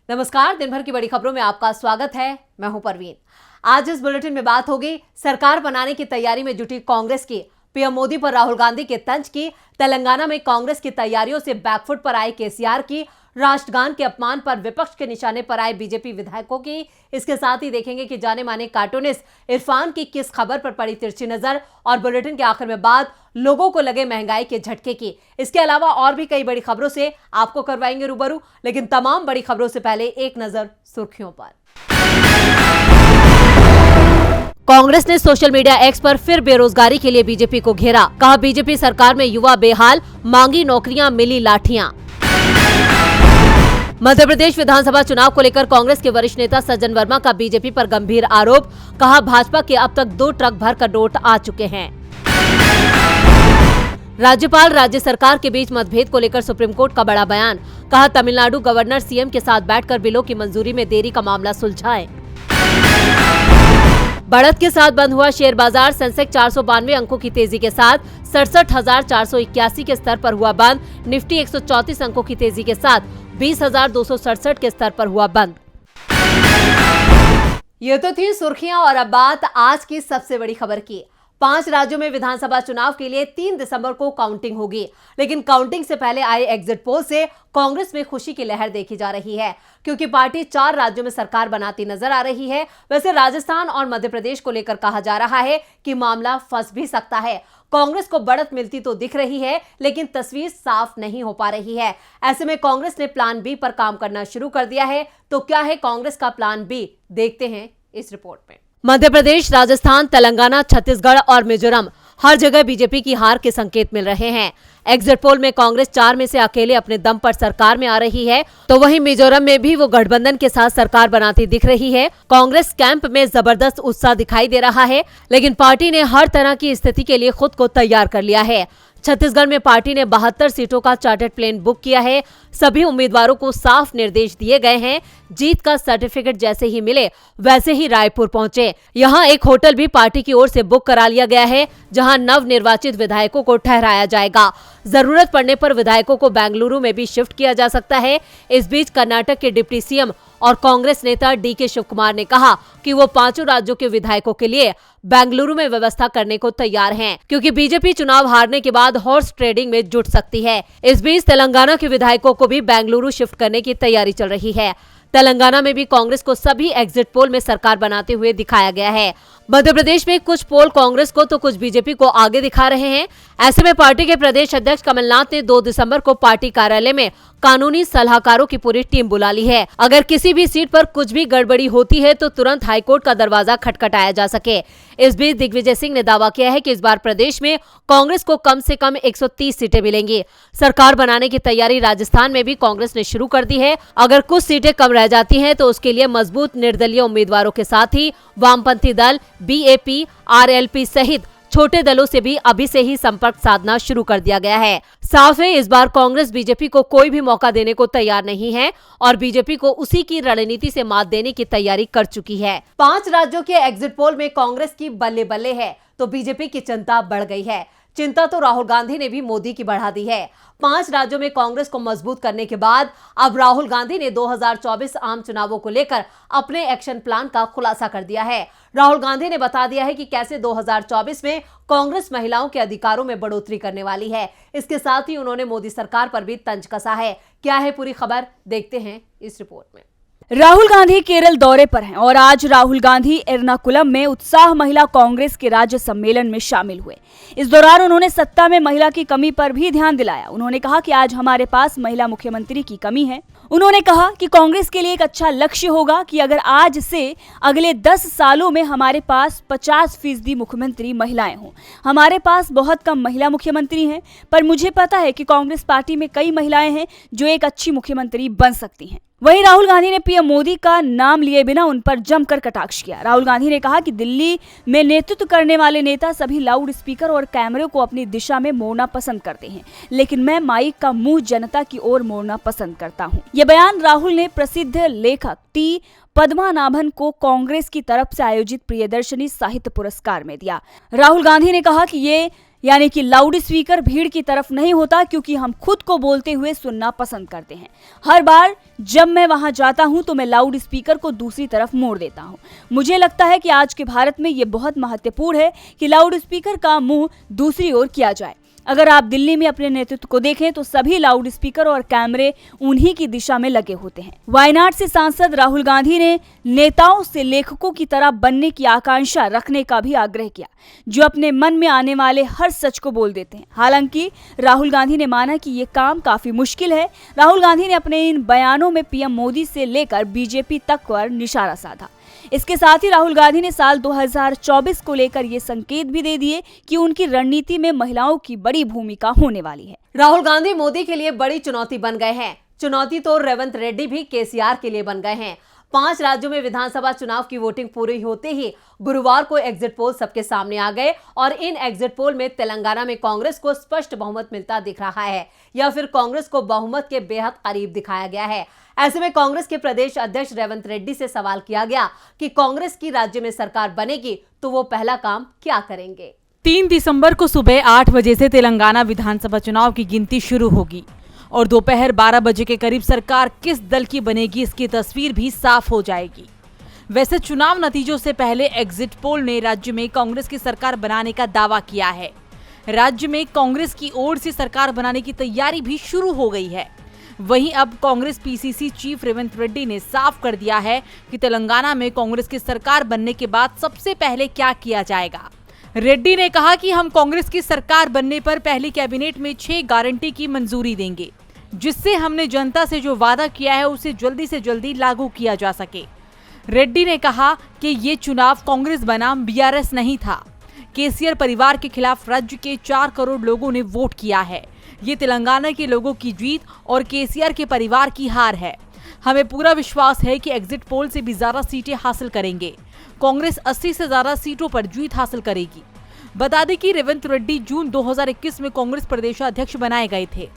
नमस्कार, दिन भर की बड़ी खबरों में आपका स्वागत है। मैं हूं परवीन। आज इस बुलेटिन में बात होगी सरकार बनाने की तैयारी में जुटी कांग्रेस की, पीएम मोदी पर राहुल गांधी के तंज की, तेलंगाना में कांग्रेस की तैयारियों से बैकफुट पर आए केसीआर की, राष्ट्रगान के अपमान पर विपक्ष के निशाने पर आए बीजेपी विधायकों की। इसके साथ ही देखेंगे कि जाने माने कार्टूनिस्ट इरफान की किस खबर पर पड़ी तिरछी नजर, और बुलेटिन के आखिर में बात लोगों को लगे महंगाई के झटके की। इसके अलावा और भी कई बड़ी खबरों से आपको करवाएंगे रूबरू, लेकिन तमाम बड़ी खबरों से पहले एक नजर सुर्खियों पर। कांग्रेस ने सोशल मीडिया एक्स पर फिर बेरोजगारी के लिए बीजेपी को घेरा। कहा, बीजेपी सरकार में युवा बेहाल, मांगी नौकरियां, मिली लाठियां। मध्य प्रदेश विधानसभा चुनाव को लेकर कांग्रेस के वरिष्ठ नेता सज्जन वर्मा का बीजेपी पर गंभीर आरोप। कहा, भाजपा के अब तक 2 ट्रक भरकर नोट आ चुके हैं। राज्यपाल राज्य सरकार के बीच मतभेद को लेकर सुप्रीम कोर्ट का बड़ा बयान। कहा, तमिलनाडु गवर्नर सीएम के साथ बैठकर बिलों की मंजूरी में देरी का मामला सुलझाएं। बढ़त के साथ बंद हुआ शेयर बाजार। सेंसेक्स 492 अंकों की तेजी के साथ 67,481 के स्तर पर हुआ बंद। निफ्टी 134 अंकों की तेजी के साथ 20,267 के स्तर पर हुआ बंद। ये तो थी सुर्खियां, और अब बात आज की सबसे बड़ी खबर की। 5 राज्यों में विधानसभा चुनाव के लिए 3 दिसंबर को काउंटिंग होगी, लेकिन काउंटिंग से पहले आए एग्जिट पोल से कांग्रेस में खुशी की लहर देखी जा रही है, क्योंकि पार्टी 4 राज्यों में सरकार बनाती नजर आ रही है। वैसे राजस्थान और मध्य प्रदेश को लेकर कहा जा रहा है कि मामला फंस भी सकता है। कांग्रेस को बढ़त मिलती तो दिख रही है, लेकिन तस्वीर साफ नहीं हो पा रही है। ऐसे में कांग्रेस ने प्लान बी पर काम करना शुरू कर दिया है। तो क्या है कांग्रेस का प्लान बी, देखते हैं इस रिपोर्ट में। मध्य प्रदेश, राजस्थान, तेलंगाना, छत्तीसगढ़ और मिजोरम, हर जगह बीजेपी की हार के संकेत मिल रहे हैं। एग्जिट पोल में कांग्रेस 4 में से अकेले अपने दम पर सरकार में आ रही है, तो वहीं मिजोरम में भी वो गठबंधन के साथ सरकार बनाती दिख रही है। कांग्रेस कैंप में जबरदस्त उत्साह दिखाई दे रहा है, लेकिन पार्टी ने हर तरह की स्थिति के लिए खुद को तैयार कर लिया है। छत्तीसगढ़ में पार्टी ने 72 सीटों का चार्टर्ड प्लेन बुक किया है। सभी उम्मीदवारों को साफ निर्देश दिए गए हैं। जीत का सर्टिफिकेट जैसे ही मिले वैसे ही रायपुर पहुंचे। यहां एक होटल भी पार्टी की ओर से बुक करा लिया गया है, जहां नव निर्वाचित विधायकों को ठहराया जाएगा। जरूरत पड़ने पर विधायकों को बेंगलुरु में भी शिफ्ट किया जा सकता है। इस बीच कर्नाटक के डिप्टी सीएम और कांग्रेस नेता डीके शिवकुमार ने कहा कि वो 5 राज्यों के विधायकों के लिए बेंगलुरु में व्यवस्था करने को तैयार हैं, क्योंकि बीजेपी चुनाव हारने के बाद हॉर्स ट्रेडिंग में जुट सकती है। इस बीच तेलंगाना के विधायकों को भी बेंगलुरु शिफ्ट करने की तैयारी चल रही है। तेलंगाना में भी कांग्रेस को सभी एग्जिट पोल में सरकार बनाते हुए दिखाया गया है। मध्य प्रदेश में कुछ पोल कांग्रेस को तो कुछ बीजेपी को आगे दिखा रहे हैं। ऐसे में पार्टी के प्रदेश अध्यक्ष कमलनाथ ने 2 दिसंबर को पार्टी कार्यालय में कानूनी सलाहकारों की पूरी टीम बुला ली है। अगर किसी भी सीट पर कुछ भी गड़बड़ी होती है तो तुरंत हाईकोर्ट का दरवाजा खटखटाया जा सके। इस बीच दिग्विजय सिंह ने दावा किया है कि इस बार प्रदेश में कांग्रेस को कम से कम 130 सीटें मिलेंगी। सरकार बनाने की तैयारी राजस्थान में भी कांग्रेस ने शुरू कर दी है। अगर कुछ सीटें कम रह जाती हैं तो उसके लिए मजबूत निर्दलीय उम्मीदवारों के साथ ही वामपंथी दल, बीएपी, आरएलपी सहित छोटे दलों से भी अभी से ही संपर्क साधना शुरू कर दिया गया है। साफ है, इस बार कांग्रेस बीजेपी को कोई भी मौका देने को तैयार नहीं है और बीजेपी को उसी की रणनीति से मात देने की तैयारी कर चुकी है। 5 राज्यों के एग्जिट पोल में कांग्रेस की बल्ले बल्ले है, तो बीजेपी की चिंता बढ़ गई है। चिंता तो राहुल गांधी ने भी मोदी की बढ़ा दी है। 5 राज्यों में कांग्रेस को मजबूत करने के बाद अब राहुल गांधी ने 2024 आम चुनावों को लेकर अपने एक्शन प्लान का खुलासा कर दिया है। राहुल गांधी ने बता दिया है कि कैसे 2024 में कांग्रेस महिलाओं के अधिकारों में बढ़ोतरी करने वाली है। इसके साथ ही उन्होंने मोदी सरकार पर भी तंज कसा है। क्या है पूरी खबर, देखते हैं इस रिपोर्ट में। राहुल गांधी केरल दौरे पर हैं और आज राहुल गांधी एर्नाकुलम में उत्साह महिला कांग्रेस के राज्य सम्मेलन में शामिल हुए। इस दौरान उन्होंने सत्ता में महिला की कमी पर भी ध्यान दिलाया। उन्होंने कहा कि आज हमारे पास महिला मुख्यमंत्री की कमी है। उन्होंने कहा कि कांग्रेस के लिए एक अच्छा लक्ष्य होगा कि अगर आज से अगले 10 सालों में हमारे पास 50% मुख्यमंत्री महिलाएं हों। हमारे पास बहुत कम महिला मुख्यमंत्री हैं, पर मुझे पता है कि कांग्रेस पार्टी में कई महिलाएं हैं जो एक अच्छी मुख्यमंत्री बन सकती हैं। वहीं राहुल गांधी ने पीएम मोदी का नाम लिए बिना उन पर जमकर कटाक्ष किया। राहुल गांधी ने कहा कि दिल्ली में नेतृत्व करने वाले नेता सभी लाउड स्पीकर और कैमरे को अपनी दिशा में मोड़ना पसंद करते हैं, लेकिन मैं माइक का मुंह जनता की ओर मोड़ना पसंद करता हूं। यह बयान राहुल ने प्रसिद्ध लेखक टी पद्मनाभन को कांग्रेस की तरफ से आयोजित प्रियदर्शनी साहित्य पुरस्कार में दिया। राहुल गांधी ने कहा कि ये यानी कि लाउड स्पीकर भीड़ की तरफ नहीं होता, क्योंकि हम खुद को बोलते हुए सुनना पसंद करते हैं। हर बार जब मैं वहां जाता हूं तो मैं लाउड स्पीकर को दूसरी तरफ मोड़ देता हूं। मुझे लगता है कि आज के भारत में ये बहुत महत्वपूर्ण है कि लाउड स्पीकर का मुंह दूसरी ओर किया जाए। अगर आप दिल्ली में अपने नेतृत्व को देखें तो सभी लाउड स्पीकर और कैमरे उन्हीं की दिशा में लगे होते हैं। वायनाड से सांसद राहुल गांधी ने नेताओं से लेखकों की तरह बनने की आकांक्षा रखने का भी आग्रह किया, जो अपने मन में आने वाले हर सच को बोल देते हैं। हालांकि राहुल गांधी ने माना कि ये काम काफी मुश्किल है। राहुल गांधी ने अपने इन बयानों में पीएम मोदी से लेकर बीजेपी तक पर निशाना साधा। इसके साथ ही राहुल गांधी ने साल 2024 को लेकर ये संकेत भी दे दिए कि उनकी रणनीति में महिलाओं की बड़ी भूमिका होने वाली है। राहुल गांधी मोदी के लिए बड़ी चुनौती बन गए हैं। चुनौती तो रेवंत रेड्डी भी केसीआर के लिए बन गए हैं। 5 राज्यों में विधानसभा चुनाव की वोटिंग पूरी होते ही गुरुवार को एग्जिट पोल सबके सामने आ गए और इन एग्जिट पोल में तेलंगाना में कांग्रेस को स्पष्ट बहुमत मिलता दिख रहा है या फिर कांग्रेस को बहुमत के बेहद करीब दिखाया गया है। ऐसे में कांग्रेस के प्रदेश अध्यक्ष रेवंत रेड्डी से सवाल किया गया कि कांग्रेस की राज्य में सरकार बनेगी तो वो पहला काम क्या करेंगे। 3 दिसंबर को सुबह 8 बजे से तेलंगाना विधानसभा चुनाव की गिनती शुरू होगी और दोपहर 12 बजे के करीब सरकार किस दल की बनेगी इसकी तस्वीर भी साफ हो जाएगी। वैसे चुनाव नतीजों से पहले एग्जिट पोल ने राज्य में कांग्रेस की सरकार बनाने का दावा किया है। राज्य में कांग्रेस की ओर से सरकार बनाने की तैयारी भी शुरू हो गई है। वहीं अब कांग्रेस पीसीसी चीफ रेवंत रेड्डी ने साफ कर दिया है कि तेलंगाना में कांग्रेस की सरकार बनने के बाद सबसे पहले क्या किया जाएगा। रेड्डी ने कहा कि हम कांग्रेस की सरकार बनने पर पहली कैबिनेट में 6 गारंटी की मंजूरी देंगे, जिससे हमने जनता से जो वादा किया है उसे जल्दी से जल्दी लागू किया जा सके। रेड्डी ने कहा कि ये चुनाव कांग्रेस बनाम बीआरएस नहीं था। केसीआर परिवार के खिलाफ राज्य के 4 करोड़ लोगों ने वोट किया है। ये तेलंगाना के लोगों की जीत और केसीआर के परिवार की हार है। हमें पूरा विश्वास है कि एग्जिट पोल से भी ज्यादा सीटें हासिल करेंगे। कांग्रेस 80 से ज्यादा सीटों पर जीत हासिल करेगी। बता दें कि रेवंत रेड्डी जून 2021 में कांग्रेस प्रदेशाध्यक्ष बनाए गए थे।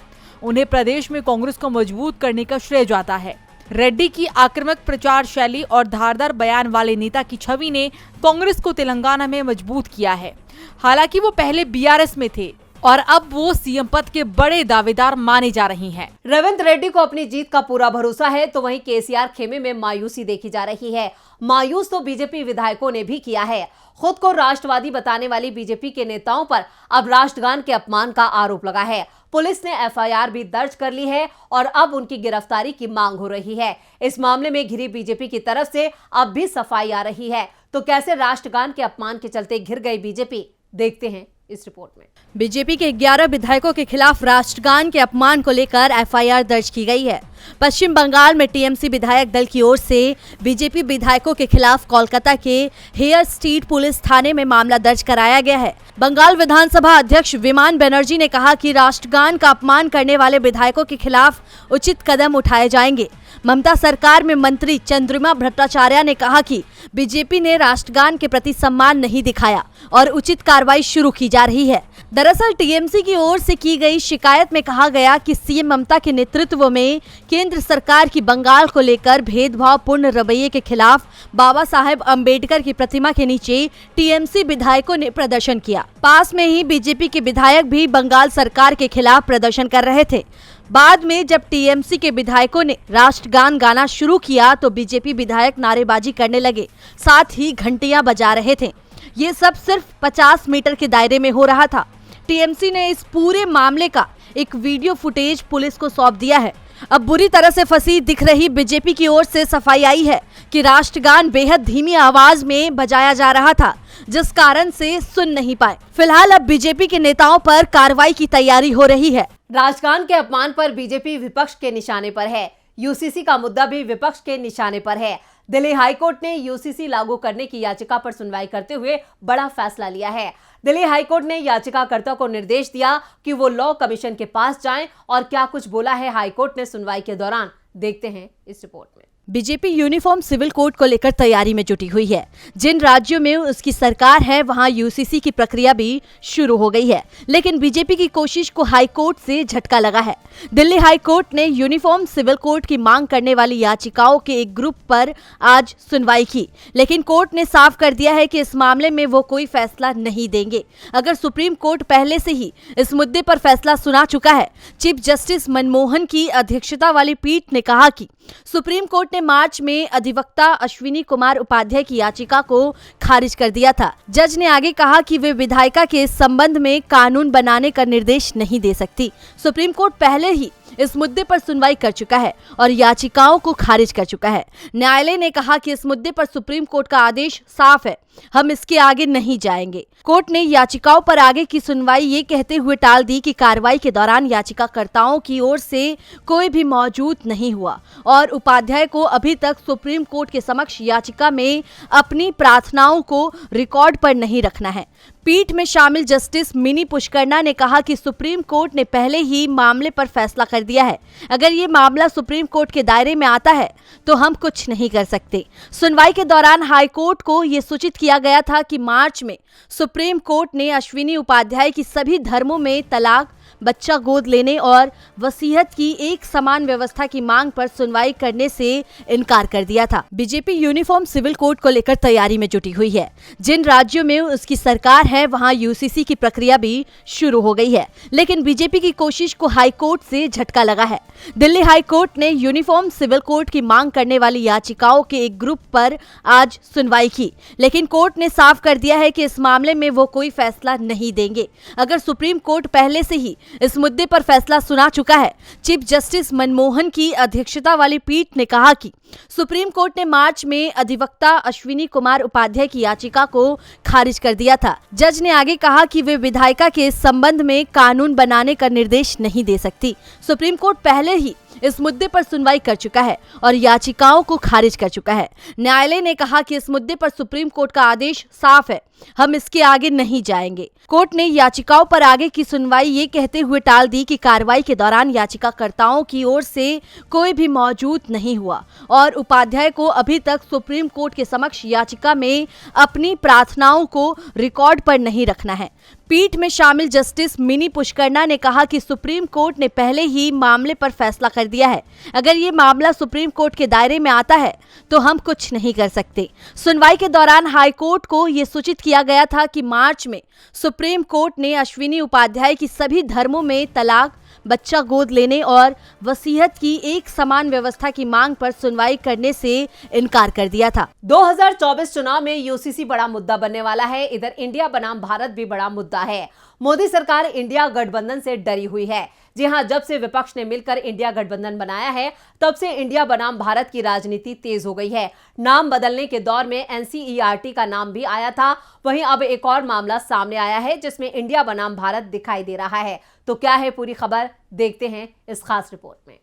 उन्हें प्रदेश में कांग्रेस को मजबूत करने का श्रेय जाता है। रेड्डी की आक्रामक प्रचार शैली और धारदार बयान वाले नेता की छवि ने कांग्रेस को तेलंगाना में मजबूत किया है। हालांकि वो पहले बीआरएस में थे और अब वो सीएम पद के बड़े दावेदार माने जा रही हैं। रेवंत रेड्डी को अपनी जीत का पूरा भरोसा है तो वहीं केसीआर खेमे में मायूसी देखी जा रही है। मायूस तो बीजेपी विधायकों ने भी किया है। खुद को राष्ट्रवादी बताने वाली बीजेपी के नेताओं पर अब राष्ट्रगान के अपमान का आरोप लगा है। पुलिस ने एफआईआर भी दर्ज कर ली है और अब उनकी गिरफ्तारी की मांग हो रही है। इस मामले में घिरी बीजेपी की तरफ से अब भी सफाई आ रही है। तो कैसे राष्ट्रगान के अपमान के चलते घिर गई बीजेपी, देखते हैं इस रिपोर्ट में। बीजेपी के 11 विधायकों के खिलाफ राष्ट्रगान के अपमान को लेकर एफआईआर दर्ज की गई है। पश्चिम बंगाल में टीएमसी विधायक दल की ओर से बीजेपी विधायकों के खिलाफ कोलकाता के हेयर स्ट्रीट पुलिस थाने में मामला दर्ज कराया गया है। बंगाल विधानसभा अध्यक्ष विमान बनर्जी ने कहा कि राष्ट्रगान का अपमान करने वाले विधायकों के खिलाफ उचित कदम उठाए जाएंगे। ममता सरकार में मंत्री चंद्रिमा भट्टाचार्य ने कहा कि बीजेपी ने राष्ट्रगान के प्रति सम्मान नहीं दिखाया और उचित कार्रवाई शुरू की जा रही है। दरअसल टीएमसी की ओर से की गई शिकायत में कहा गया कि सीएम ममता के नेतृत्व में केंद्र सरकार की बंगाल को लेकर भेदभावपूर्ण रवैये के खिलाफ बाबा साहेब अंबेडकर की प्रतिमा के नीचे टीएमसी विधायकों ने प्रदर्शन किया। पास में ही बीजेपी के विधायक भी बंगाल सरकार के खिलाफ प्रदर्शन कर रहे थे। बाद में जब टीएमसी के विधायकों ने राष्ट्रगान गाना शुरू किया तो बीजेपी विधायक नारेबाजी करने लगे, साथ ही घंटियां बजा रहे थे। ये सब सिर्फ 50 मीटर के दायरे में हो रहा था। टीएमसी ने इस पूरे मामले का एक वीडियो फुटेज पुलिस को सौंप दिया है। अब बुरी तरह से फंसी दिख रही बीजेपी की ओर से सफाई आई है कि राष्ट्रगान बेहद धीमी आवाज में बजाया जा रहा था, जिस कारण से सुन नहीं पाए। फिलहाल अब बीजेपी के नेताओं पर कार्रवाई की तैयारी हो रही है। राष्ट्रगान के अपमान पर बीजेपी विपक्ष के निशाने पर है। यूसीसी का मुद्दा भी विपक्ष के निशाने पर है। दिल्ली हाईकोर्ट ने यूसीसी लागू करने की याचिका पर सुनवाई करते हुए बड़ा फैसला लिया है। दिल्ली हाईकोर्ट ने याचिकाकर्ता को निर्देश दिया कि वो लॉ कमीशन के पास जाएं और क्या कुछ बोला है हाईकोर्ट ने सुनवाई के दौरान, देखते हैं इस रिपोर्ट में। बीजेपी यूनिफॉर्म सिविल कोड को लेकर तैयारी में जुटी हुई है। जिन राज्यों में उसकी सरकार है वहां यूसीसी की प्रक्रिया भी शुरू हो गई है, लेकिन बीजेपी की कोशिश को हाई कोर्ट से झटका लगा है। दिल्ली हाई कोर्ट ने यूनिफॉर्म सिविल कोड की मांग करने वाली याचिकाओं के एक ग्रुप पर आज सुनवाई की, लेकिन कोर्ट ने साफ कर दिया है कि इस मामले में वो कोई फैसला नहीं देंगे अगर सुप्रीम कोर्ट पहले से ही इस मुद्दे पर फैसला सुना चुका है। चीफ जस्टिस मनमोहन की अध्यक्षता वाली पीठ ने कहा कि सुप्रीम कोर्ट ने मार्च में अधिवक्ता अश्विनी कुमार उपाध्याय की याचिका को खारिज कर दिया था। जज ने आगे कहा कि वे विधायिका के संबंध में कानून बनाने का निर्देश नहीं दे सकती। सुप्रीम कोर्ट पहले ही इस मुद्दे पर सुनवाई कर चुका है और याचिकाओं को खारिज कर चुका है। न्यायालय ने कहा कि इस मुद्दे पर सुप्रीम कोर्ट का आदेश साफ है, हम इसके आगे नहीं जाएंगे। कोर्ट ने याचिकाओं पर आगे की सुनवाई ये कहते हुए टाल दी कि कार्रवाई के दौरान याचिकाकर्ताओं की ओर से कोई भी मौजूद नहीं हुआ और उपाध्याय को अभी तक सुप्रीम कोर्ट के समक्ष याचिका में अपनी प्रार्थनाओं को रिकॉर्ड पर नहीं रखना है। पीठ में शामिल जस्टिस मिनी पुष्करना ने कहा कि सुप्रीम कोर्ट ने पहले ही मामले पर फैसला कर दिया है। अगर ये मामला सुप्रीम कोर्ट के दायरे में आता है तो हम कुछ नहीं कर सकते। सुनवाई के दौरान हाई कोर्ट को ये सूचित किया गया था कि मार्च में सुप्रीम कोर्ट ने अश्विनी उपाध्याय की सभी धर्मों में तलाक, बच्चा गोद लेने और वसीयत की एक समान व्यवस्था की मांग पर सुनवाई करने से इनकार कर दिया था। बीजेपी यूनिफॉर्म सिविल कोड को लेकर तैयारी में जुटी हुई है। जिन राज्यों में उसकी सरकार है वहां यूसीसी की प्रक्रिया भी शुरू हो गई है, लेकिन बीजेपी की कोशिश को हाई कोर्ट से झटका लगा है। दिल्ली हाई कोर्ट ने यूनिफॉर्म सिविल कोड की मांग करने वाली याचिकाओं के एक ग्रुप पर आज सुनवाई की, लेकिन कोर्ट ने साफ कर दिया है कि इस मामले में वो कोई फैसला नहीं देंगे अगर सुप्रीम कोर्ट पहले से ही इस मुद्दे पर फैसला सुना चुका है। चीफ जस्टिस मनमोहन की अध्यक्षता वाली पीठ ने कहा कि सुप्रीम कोर्ट ने मार्च में अधिवक्ता अश्विनी कुमार उपाध्याय की याचिका को खारिज कर दिया था। जज ने आगे कहा कि वे विधायिका के संबंध में कानून बनाने का निर्देश नहीं दे सकती। सुप्रीम कोर्ट पहले ही इस मुद्दे पर सुनवाई कर चुका है और याचिकाओं को खारिज कर चुका है। न्यायालय ने कहा कि इस मुद्दे पर सुप्रीम कोर्ट का आदेश साफ है, हम इसके आगे नहीं जाएंगे। कोर्ट ने याचिकाओं पर आगे की सुनवाई ये कहते हुए टाल दी कि कार्रवाई के दौरान याचिकाकर्ताओं की ओर से कोई भी मौजूद नहीं हुआ और उपाध्याय को अभी तक सुप्रीम कोर्ट के समक्ष याचिका में अपनी प्रार्थनाओं को रिकॉर्ड पर नहीं रखना है। पीठ में शामिल जस्टिस मिनी पुष्करना ने कहा कि सुप्रीम कोर्ट ने पहले ही मामले पर फैसला कर दिया है। अगर ये मामला सुप्रीम कोर्ट के दायरे में आता है तो हम कुछ नहीं कर सकते। सुनवाई के दौरान हाई कोर्ट को ये सूचित किया गया था कि मार्च में सुप्रीम कोर्ट ने अश्विनी उपाध्याय की सभी धर्मों में तलाक, बच्चा गोद लेने और वसीयत की एक समान व्यवस्था की मांग पर सुनवाई करने से इनकार कर दिया था। 2024 चुनाव में यूसीसी बड़ा मुद्दा बनने वाला है। इधर इंडिया बनाम भारत भी बड़ा मुद्दा है। मोदी सरकार इंडिया गठबंधन से डरी हुई है। जी हां, जब से विपक्ष ने मिलकर इंडिया गठबंधन बनाया है तब से इंडिया बनाम भारत की राजनीति तेज हो गई है। नाम बदलने के दौर में एनसीईआरटी का नाम भी आया था। वहीं अब एक और मामला सामने आया है जिसमें इंडिया बनाम भारत दिखाई दे रहा है। तो क्या है पूरी खबर, देखते हैं इस खास रिपोर्ट में।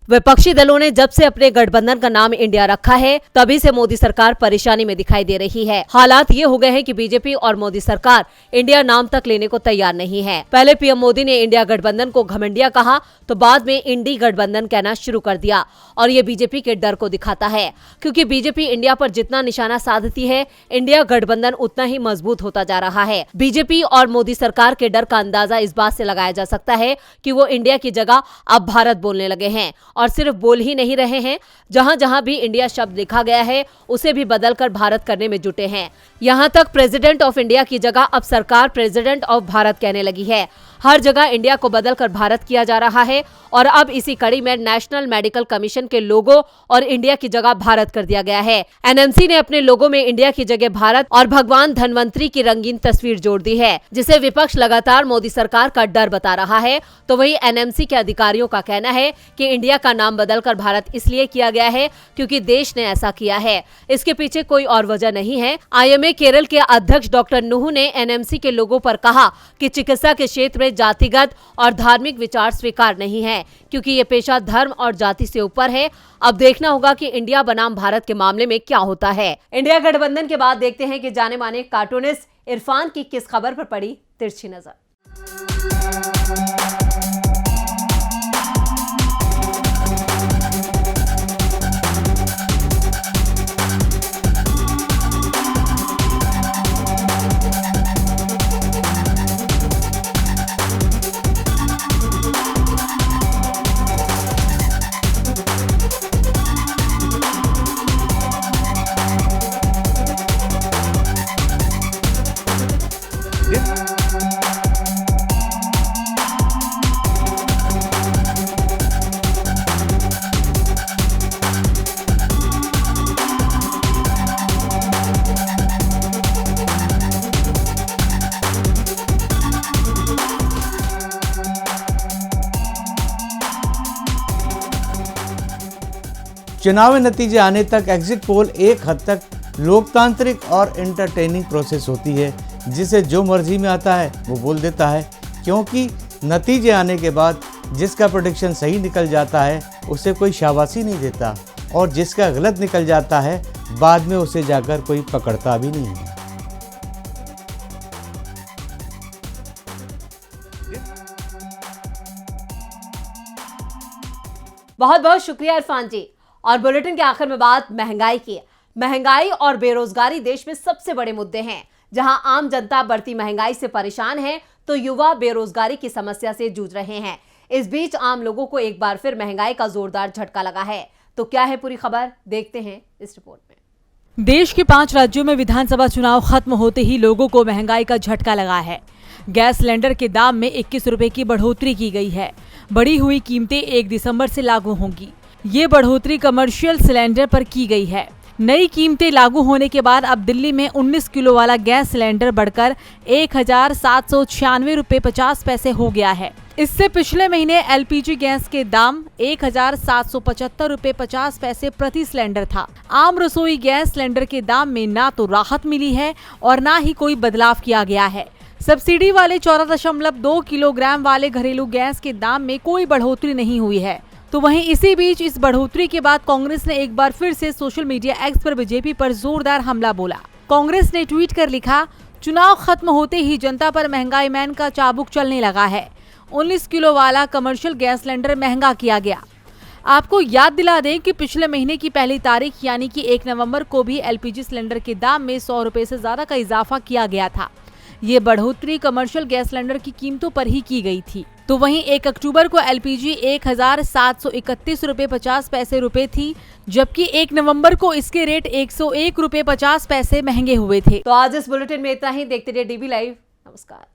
विपक्षी दलों ने जब से अपने गठबंधन का नाम इंडिया रखा है तभी से मोदी सरकार परेशानी में दिखाई दे रही है। हालात ये हो गए हैं कि बीजेपी और मोदी सरकार इंडिया नाम तक लेने को तैयार नहीं है। पहले पीएम मोदी ने इंडिया गठबंधन को घमंडिया कहा तो बाद में इंडी गठबंधन कहना शुरू कर दिया और ये बीजेपी के डर को दिखाता है, क्योंकि बीजेपी इंडिया पर जितना निशाना साधती है इंडिया गठबंधन उतना ही मजबूत होता जा रहा है। बीजेपी और मोदी सरकार के डर का अंदाजा इस बात से लगाया जा सकता है कि वो इंडिया की जगह अब भारत बोलने लगे हैं और सिर्फ बोल ही नहीं रहे हैं, जहां जहां भी इंडिया शब्द लिखा गया है उसे भी बदलकर भारत करने में जुटे हैं। यहां तक प्रेसिडेंट ऑफ इंडिया की जगह अब सरकार प्रेसिडेंट ऑफ भारत कहने लगी है। हर जगह इंडिया को बदलकर भारत किया जा रहा है और अब इसी कड़ी में नेशनल मेडिकल कमीशन के लोगो और इंडिया की जगह भारत कर दिया गया है। एनएमसी ने अपने लोगो में इंडिया की जगह भारत और भगवान धन्वंतरी की रंगीन तस्वीर जोड़ दी है, जिसे विपक्ष लगातार मोदी सरकार का डर बता रहा है। तो वही एनएमसी के अधिकारियों का कहना है कि इंडिया का नाम बदलकर भारत इसलिए किया गया है क्योंकि देश ने ऐसा किया है, इसके पीछे कोई और वजह नहीं है। आईएमए केरल के अध्यक्ष डॉक्टर नुहू ने एनएमसी के लोगों पर कहा कि चिकित्सा के क्षेत्र में जातिगत और धार्मिक विचार स्वीकार नहीं है, क्योंकि ये पेशा धर्म और जाति से ऊपर है। अब देखना होगा कि इंडिया बनाम भारत के मामले में क्या होता है। इंडिया गठबंधन के बाद देखते हैं कि जाने माने कार्टूनिस्ट इरफान की किस खबर पर पड़ी तिरछी नजर। चुनावी नतीजे आने तक एग्जिट पोल एक हद तक लोकतांत्रिक और एंटरटेनिंग प्रोसेस होती है, जिसे जो मर्जी में आता है वो बोल देता है, क्योंकि नतीजे आने के बाद जिसका प्रेडिक्शन सही निकल जाता है उसे कोई शाबाशी नहीं देता, और जिसका गलत निकल जाता है बाद में उसे जाकर कोई पकड़ता भी नहीं है। बहुत बहुत शुक्रिया इरफान जी। और बुलेटिन के आखिर में बात महंगाई की। महंगाई और बेरोजगारी देश में सबसे बड़े मुद्दे हैं। जहां आम जनता बढ़ती महंगाई से परेशान है, तो युवा बेरोजगारी की समस्या से जूझ रहे हैं। इस बीच आम लोगों को एक बार फिर महंगाई का जोरदार झटका लगा है। तो क्या है पूरी खबर, देखते हैं इस रिपोर्ट में। देश के 5 राज्यों में विधानसभा चुनाव खत्म होते ही लोगों को महंगाई का झटका लगा है। गैस सिलेंडर के दाम में 21 रुपए की बढ़ोतरी की गई है। बढ़ी हुई कीमतें 1 दिसंबर से लागू होंगी। ये बढ़ोतरी कमर्शियल सिलेंडर पर की गई है। नई कीमतें लागू होने के बाद अब दिल्ली में 19 किलो वाला गैस सिलेंडर बढ़कर 1,796 रुपए 50 पैसे हो गया है। इससे पिछले महीने एलपीजी गैस के दाम 1,775 रुपए 50 पैसे प्रति सिलेंडर था। आम रसोई गैस सिलेंडर के दाम में ना तो राहत मिली है और ना ही कोई बदलाव किया गया है। सब्सिडी वाले 14.2 किलोग्राम वाले घरेलू गैस के दाम में कोई बढ़ोतरी नहीं हुई है। तो वहीं इसी बीच इस बढ़ोतरी के बाद कांग्रेस ने एक बार फिर से सोशल मीडिया एक्स पर बीजेपी पर जोरदार हमला बोला। कांग्रेस ने ट्वीट कर लिखा, चुनाव खत्म होते ही जनता पर महंगाई मैन का चाबुक चलने लगा है। 19 किलो वाला कमर्शियल गैस सिलेंडर महंगा किया गया। आपको याद दिला दें कि पिछले महीने की पहली तारीख यानी कि 1 नवंबर को भी एलपीजी सिलेंडर के दाम में 100 रुपए से ज्यादा का इजाफा किया गया था। ये बढ़ोतरी कमर्शियल गैस सिलेंडर की कीमतों पर ही की गई थी। तो वहीं 1 अक्टूबर को एलपीजी 1,731 रुपए 50 पैसे थी, जबकि 1 नवंबर को इसके रेट 101 रुपए 50 पैसे महंगे हुए थे। तो आज इस बुलेटिन में इतना ही। देखते रहिए डीबी लाइव। नमस्कार।